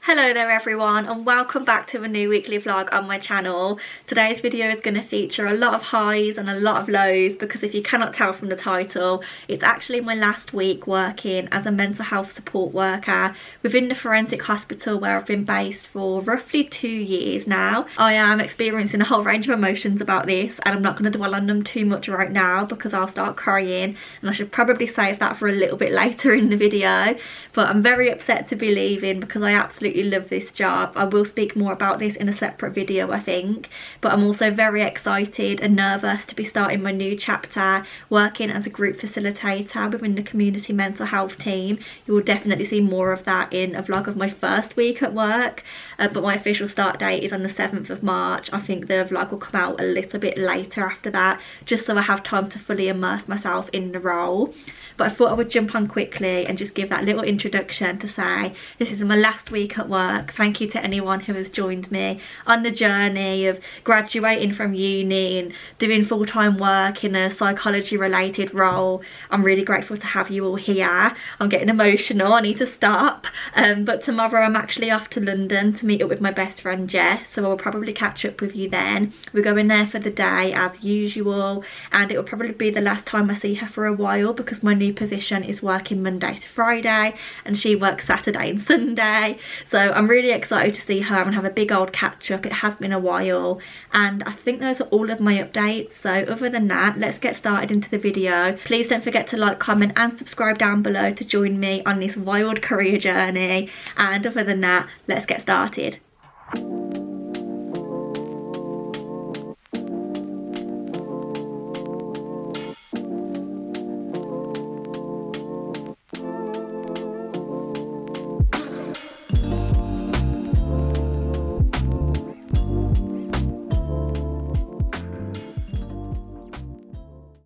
Hello there everyone, and welcome back to a new weekly vlog on my channel. Today's video is going to feature a lot of highs and a lot of lows because if you cannot tell from the title, it's actually my last week working as a mental health support worker within the forensic hospital where I've been based for roughly 2 years now. I am experiencing a whole range of emotions about this and I'm not going to dwell on them too much right now because I'll start crying, and I should probably save that for a little bit later in the video. But I'm very upset to be leaving because I absolutely love this job. I will speak more about this in a separate video I think, but I'm also very excited and nervous to be starting my new chapter working as a group facilitator within the community mental health team. You will definitely see more of that in a vlog of my first week at work, but my official start date is on the 7th of March. I think the vlog will come out a little bit later after that, just so I have time to fully immerse myself in the role. But I thought I would jump on quickly and just give that little introduction to say this is my last week at work. Thank you to anyone who has joined me on the journey of graduating from uni and doing full-time work in a psychology related role. I'm really grateful to have you all here. I'm getting emotional, I need to stop. But tomorrow I'm actually off to London to meet up with my best friend Jess, so I will probably catch up with you then. We're going there for the day as usual, and it will probably be the last time I see her for a while because my new position is working Monday to Friday and she works Saturday and Sunday. So I'm really excited to see her and have a big old catch up. It has been a while, and I think those are all of my updates. So other than that, let's get started into the video. Please don't forget to like, comment and subscribe down below to join me on this wild career journey, and other than that, let's get started.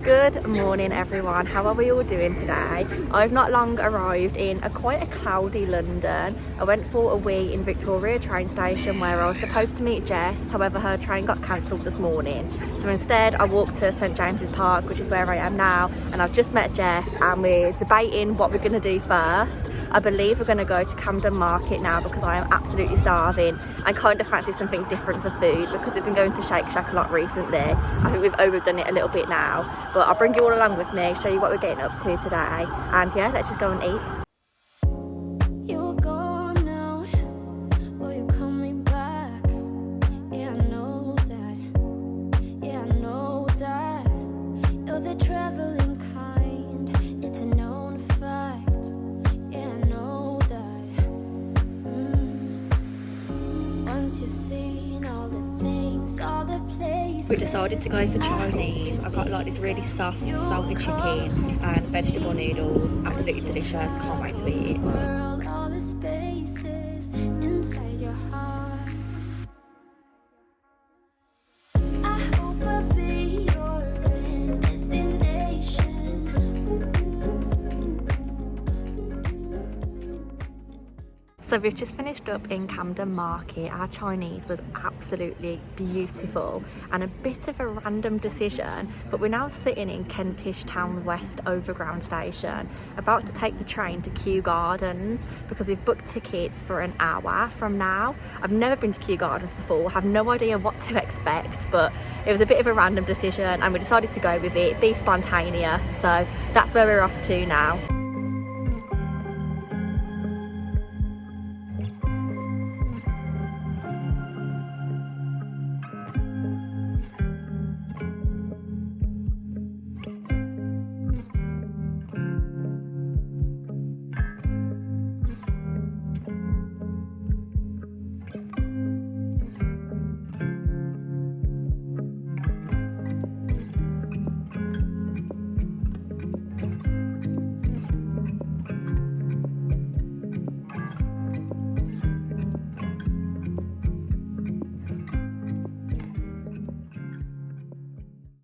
Good morning everyone, how are we all doing today? I've not long arrived in quite a cloudy London. I went for a wee in Victoria train station where I was supposed to meet Jess, however her train got cancelled this morning. So instead I walked to St James's Park, which is where I am now, and I've just met Jess and we're debating what we're going to do first. I believe we're going to go to Camden Market now because I am absolutely starving and kind of fancy something different for food because we've been going to Shake Shack a lot recently. I think we've overdone it a little bit now, but I'll bring you all along with me, show you what we're getting up to today, and yeah, let's just go and eat. We decided to go for Chinese. I got like this really soft, salty chicken and vegetable noodles. Absolutely delicious. Can't wait to eat it. So we've just finished up in Camden Market. Our Chinese was absolutely beautiful and a bit of a random decision, but we're now sitting in Kentish Town West Overground Station, about to take the train to Kew Gardens because we've booked tickets for an hour from now. I've never been to Kew Gardens before, have no idea what to expect, but it was a bit of a random decision and we decided to go with it, be spontaneous. So that's where we're off to now.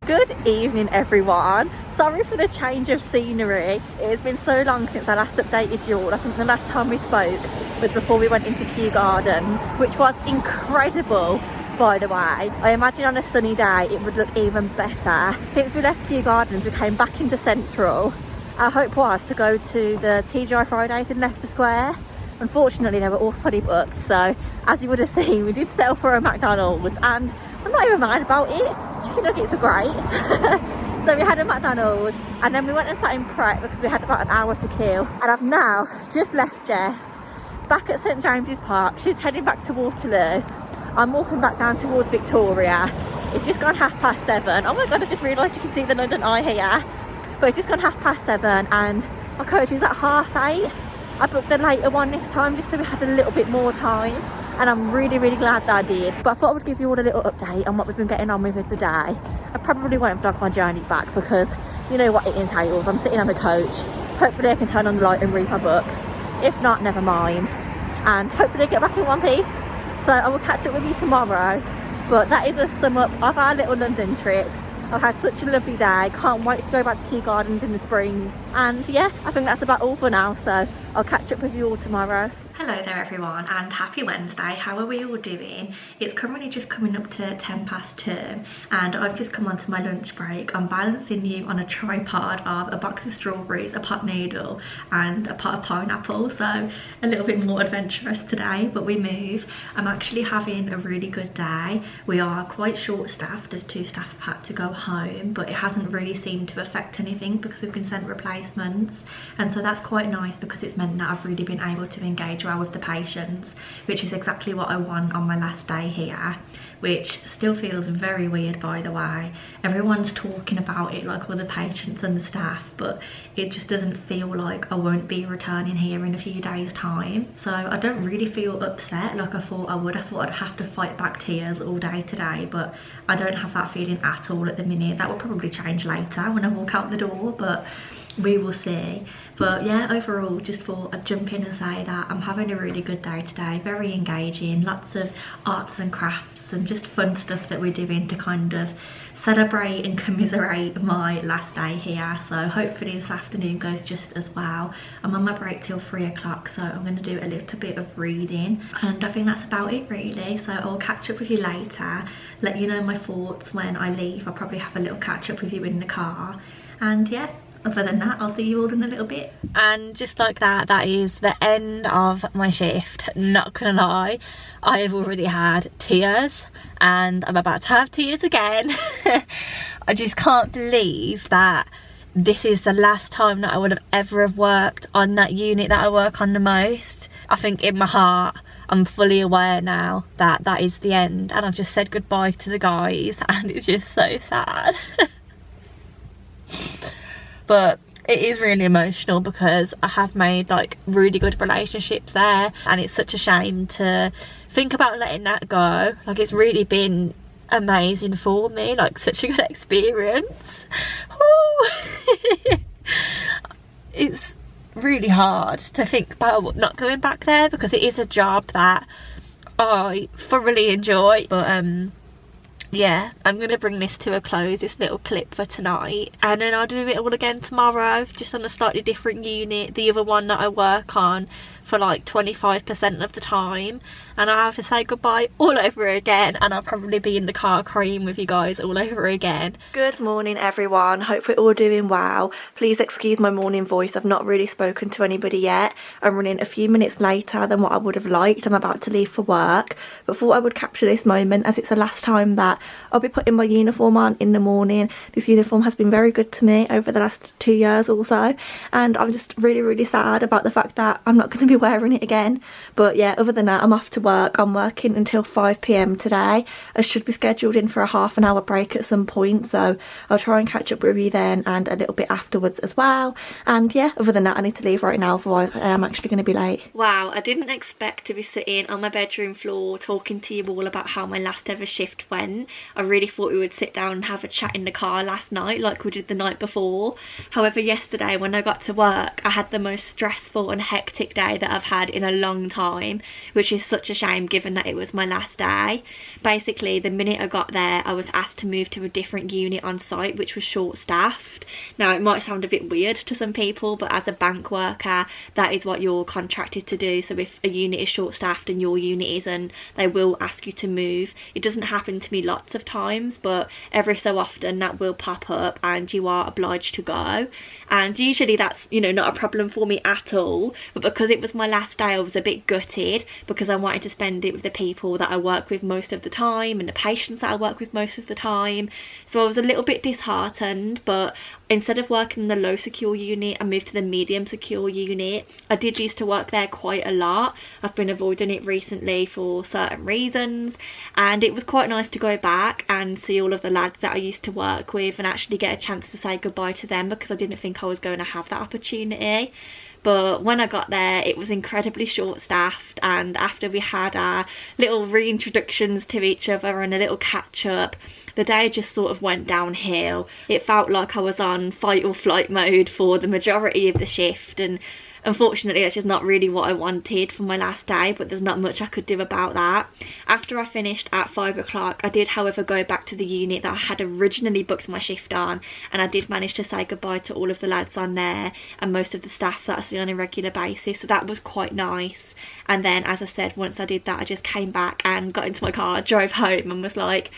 Good evening everyone. Sorry for the change of scenery. It has been so long since I last updated you all. I think the last time we spoke was before we went into Kew Gardens, which was incredible by the way. I imagine on a sunny day it would look even better. Since we left Kew Gardens we came back into Central. Our hope was to go to the TGI Fridays in Leicester Square, Unfortunately, they were all fully booked, so as you would have seen, we did settle for a McDonald's, and I'm not even mad about it. Chicken nuggets were great. So we had a McDonald's, and then we went and sat in Pret because we had about an hour to kill. And I've now just left Jess back at St James's Park. She's heading back to Waterloo. I'm walking back down towards Victoria. It's just gone 7:30. Oh my god, I just realised you can see the London Eye here. But it's just gone 7:30, and my coach was at 8:30. I booked the later one this time just so we had a little bit more time, and I'm really glad that I did. But I thought I would give you all a little update on what we've been getting on with the day. I probably won't vlog my journey back because you know what it entails. I'm sitting on the coach. Hopefully I can turn on the light and read my book. If not, never mind. And hopefully I get back in one piece. So I will catch up with you tomorrow. But that is a sum up of our little London trip. I've had such a lovely day. Can't wait to go back to Kew Gardens in the spring. And yeah, I think that's about all for now. So I'll catch up with you all tomorrow. Hello there everyone, and happy Wednesday. How are we all doing? It's currently just coming up to 2:10, and I've just come onto my lunch break. I'm balancing you on a tripod of a box of strawberries, a pot noodle and a pot of pineapple, so a little bit more adventurous today, but we move. I'm actually having a really good day. We are quite short staffed as 2 staff have had to go home, but it hasn't really seemed to affect anything because we've been sent replacements, and so that's quite nice because it's meant that I've really been able to engage well with the patients, which is exactly what I want on my last day here, which still feels very weird, by the way. Everyone's talking about it, like all the patients and the staff, but it just doesn't feel like I won't be returning here in a few days time. So I don't really feel upset like I thought I would. I thought I'd have to fight back tears all day today, but I don't have that feeling at all at the minute. That will probably change later when I walk out the door, but we will see. But yeah, overall, just thought I'd jump in and say that I'm having a really good day today. Very engaging, lots of arts and crafts and just fun stuff that we're doing to kind of celebrate and commiserate my last day here. So hopefully this afternoon goes just as well. I'm on my break till 3 o'clock, so I'm going to do a little bit of reading, and I think that's about it really. So I'll catch up with you later, let you know my thoughts when I leave. I'll probably have a little catch up with you in the car, and yeah, other than that, I'll see you all in a little bit. And just like that, that is the end of my shift. Not gonna lie, I have already had tears, and I'm about to have tears again. I just can't believe that this is the last time that I would have ever have worked on that unit that I work on the most. I think in my heart, I'm fully aware now that that is the end, and I've just said goodbye to the guys, and it's just so sad. But it is really emotional because I have made like really good relationships there, and it's such a shame to think about letting that go. Like, it's really been amazing for me, like such a good experience. It's really hard to think about not going back there because it is a job that I thoroughly enjoy. But yeah, I'm gonna bring this to a close, this little clip for tonight, and then I'll do it all again tomorrow, just on a slightly different unit, the other one that I work on for like 25% of the time, and I have to say goodbye all over again, and I'll probably be in the car crying with you guys all over again. Good morning everyone, hope we're all doing well. Please excuse my morning voice, I've not really spoken to anybody yet. I'm running a few minutes later than what I would have liked. I'm about to leave for work, but thought I would capture this moment as it's the last time that I'll be putting my uniform on in the morning. This uniform has been very good to me over the last 2 years or so, and I'm just really sad about the fact that I'm not going to be wearing it again. But yeah, other than that, I'm off to work. I'm working until 5 PM today. I should be scheduled in for a half an hour break at some point, so I'll try and catch up with you then and a little bit afterwards as well. And yeah, other than that, I need to leave right now, otherwise I am actually going to be late. Wow, I didn't expect to be sitting on my bedroom floor talking to you all about how my last ever shift went. I really thought we would sit down and have a chat in the car last night like we did the night before. However, yesterday when I got to work, I had the most stressful and hectic day that I've had in a long time, which is such a shame given that it was my last day. Basically, the minute I got there, I was asked to move to a different unit on site, which was short staffed. Now, it might sound a bit weird to some people, but as a bank worker, that is what you're contracted to do. So if a unit is short staffed and your unit isn't, they will ask you to move. It doesn't happen to me lots of times, but every so often that will pop up and you are obliged to go. and usually that's, you know, not a problem for me at all, but because it was my last day I was a bit gutted because I wanted to spend it with the people that I work with most of the time and the patients that I work with most of the time. So I was a little bit disheartened, but instead of working in the low secure unit I moved to the medium secure unit. I did used to work there quite a lot. I've been avoiding it recently for certain reasons, and it was quite nice to go back and see all of the lads that I used to work with and actually get a chance to say goodbye to them, because I didn't think I was going to have that opportunity. But when I got there it was incredibly short staffed, and after we had our little reintroductions to each other and a little catch up, the day just sort of went downhill. It felt like I was on fight or flight mode for the majority of the shift, and unfortunately that's just not really what I wanted for my last day, but there's not much I could do about that. After I finished at 5 o'clock, I did however go back to the unit that I had originally booked my shift on, and I did manage to say goodbye to all of the lads on there and most of the staff that I see on a regular basis, so that was quite nice. And then, as I said, once I did that I just came back and got into my car, drove home and was like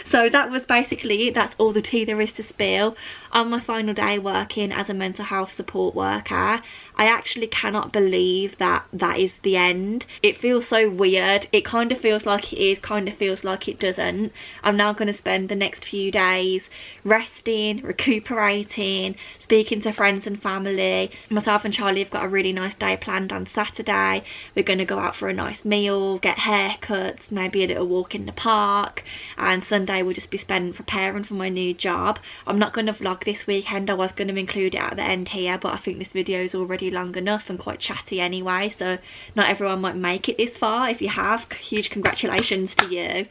so that was basically it. That's all the tea there is to spill. On my final day working as a mental health support worker, I actually cannot believe that that is the end. It feels so weird. It kind of feels like it is, kind of feels like it doesn't. I'm now going to spend the next few days resting, recuperating, speaking to friends and family. Myself and Charlie have got a really nice day planned on Saturday. We're going to go out for a nice meal, get haircuts, maybe a little walk in the park, and Sunday will just be spent preparing for my new job. I'm not going to vlog this weekend. I was going to include it at the end here, but I think this video is already long enough and quite chatty anyway, so not everyone might make it this far. If you have, huge congratulations to you.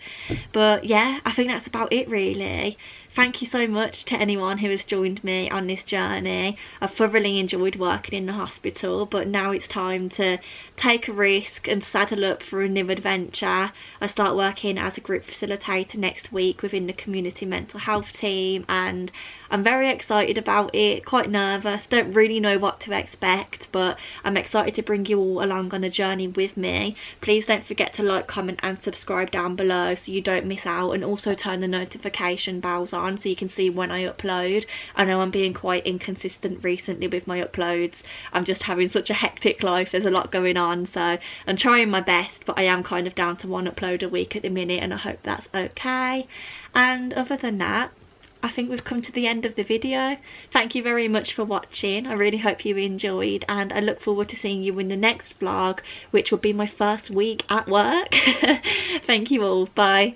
But yeah, I think that's about it really. Thank you so much to anyone who has joined me on this journey. I've thoroughly enjoyed working in the hospital, but now it's time to take a risk and saddle up for a new adventure. I start working as a group facilitator next week within the community mental health team, and I'm very excited about it, quite nervous, don't really know what to expect, but I'm excited to bring you all along on a journey with me. Please don't forget to like, comment and subscribe down below so you don't miss out, and also turn the notification bells on so you can see when I upload. I know I'm being quite inconsistent recently with my uploads. I'm just having such a hectic life, there's a lot going on, so I'm trying my best, but I am kind of down to one upload a week at the minute, and I hope that's okay. And other than that, I think we've come to the end of the video. Thank you very much for watching. I really hope you enjoyed, and I look forward to seeing you in the next vlog, which will be my first week at work. Thank you all. Bye.